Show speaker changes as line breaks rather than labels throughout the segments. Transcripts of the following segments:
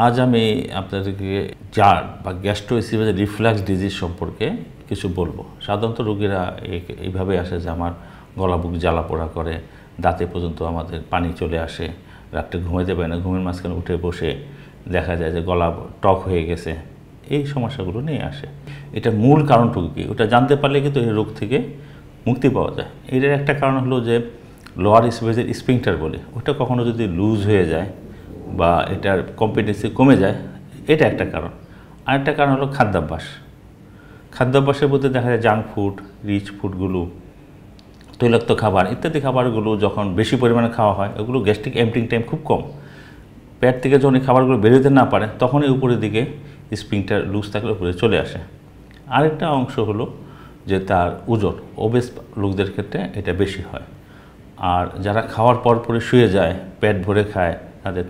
আজ আমি আপনাদেরকে জার বা গ্যাস্ট্রোএসোফেজিয়াল রিফ্লাক্স ডিজিজ সম্পর্কে কিছু বলবো। সাধারণত রোগীরা এইভাবে আসে যে আমার গলা বুক জ্বালা পোড়া করে, দাঁতে পর্যন্ত আমাদের পানি চলে আসে, রাত্রে ঘুমাইতে পারে না, ঘুমের মাঝখানে উঠে বসে দেখা যায় যে গলা টক হয়ে গেছে, এই সমস্যাগুলো নিয়ে আসে। এটা মূল কারণটুকু কি, ওটা জানতে পারলে কিন্তু এই রোগ থেকে মুক্তি পাওয়া যায়। এটার একটা কারণ হলো যে লোয়ার এসোফেজিয়াল স্ফিংক্টার বলে, ওটা কখনো যদি লুজ হয়ে যায় বা এটার কম্পিটেন্সি কমে যায়, এটা একটা কারণ। আরেকটা কারণ হলো খাদ্যাভ্যাস। খাদ্যাভ্যাসের মধ্যে দেখা যায় জাঙ্ক ফুড, রিচ ফুডগুলো, তৈলাক্ত খাবার ইত্যাদি খাবারগুলো যখন বেশি পরিমাণে খাওয়া হয়, ওগুলো গ্যাস্ট্রিক এমপ্টিং টাইম খুব কম। পেট থেকে যখন এই খাবারগুলো বেরোতে না পারে তখনই উপরের দিকে স্ফিংক্টার লুজ থাকলে উপরে চলে আসে। আরেকটা অংশ হলো যে তার ওজন, ওবেস লোকদের ক্ষেত্রে এটা বেশি হয়। আর যারা খাওয়ার পরপরই শুয়ে যায়, পেট ভরে খায়,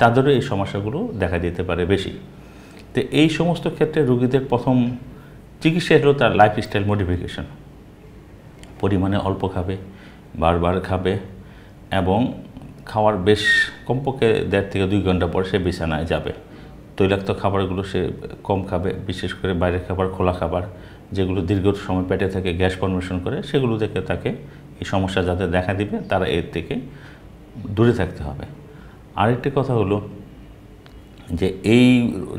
তাদেরও এই সমস্যাগুলো দেখা দিতে পারে বেশি। তো এই সমস্ত ক্ষেত্রে রোগীদের প্রথম চিকিৎসা হলো তার লাইফস্টাইল মডিফিকেশন। পরিমাণে অল্প খাবে, বারবার খাবে এবং খাওয়ার বেশ কমপক্ষে 1.5 থেকে 2 ঘন্টা পর সে বিছানায় যাবে। তৈলাক্ত খাবারগুলো সে কম খাবে, বিশেষ করে বাইরের খাবার, খোলা খাবার যেগুলো দীর্ঘ সময় পেটে থেকে গ্যাস ফর্মেশন করে, সেগুলো থেকে তাকে এই সমস্যা যাতে দেখা দিবে তারা এর থেকে দূরে থাকতে হবে। আরেকটি কথা হলো যে এই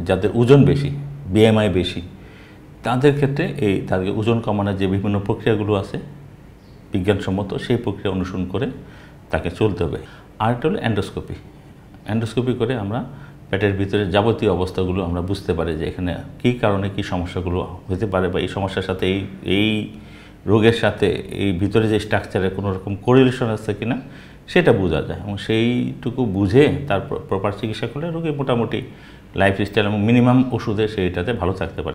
যাদের ওজন বেশি, বিএমআই বেশি, তাদের ক্ষেত্রে তাদেরকে ওজন কমানোর যে বিভিন্ন প্রক্রিয়াগুলো আছে বিজ্ঞানসম্মত, সেই প্রক্রিয়া অনুসরণ করে তাকে চলতে হবে। আরেকটা হলো অ্যান্ডোস্কোপি। অ্যান্ডোস্কোপি করে আমরা পেটের ভিতরে যাবতীয় অবস্থাগুলো আমরা বুঝতে পারি যে এখানে কী কারণে কী সমস্যাগুলো হতে পারে, বা এই সমস্যার সাথে এই রোগের সাথে এই ভিতরে যে স্ট্রাকচারের কোনো রকম কোরিলেশন আছে কি না সেটা বোঝা যায়, এবং সেইটুকু বুঝে তার প্রপার চিকিৎসা করলে রোগী মোটামুটি লাইফস্টাইল এবং মিনিমাম ওষুধে সেইটাতে ভালো থাকতে পারে।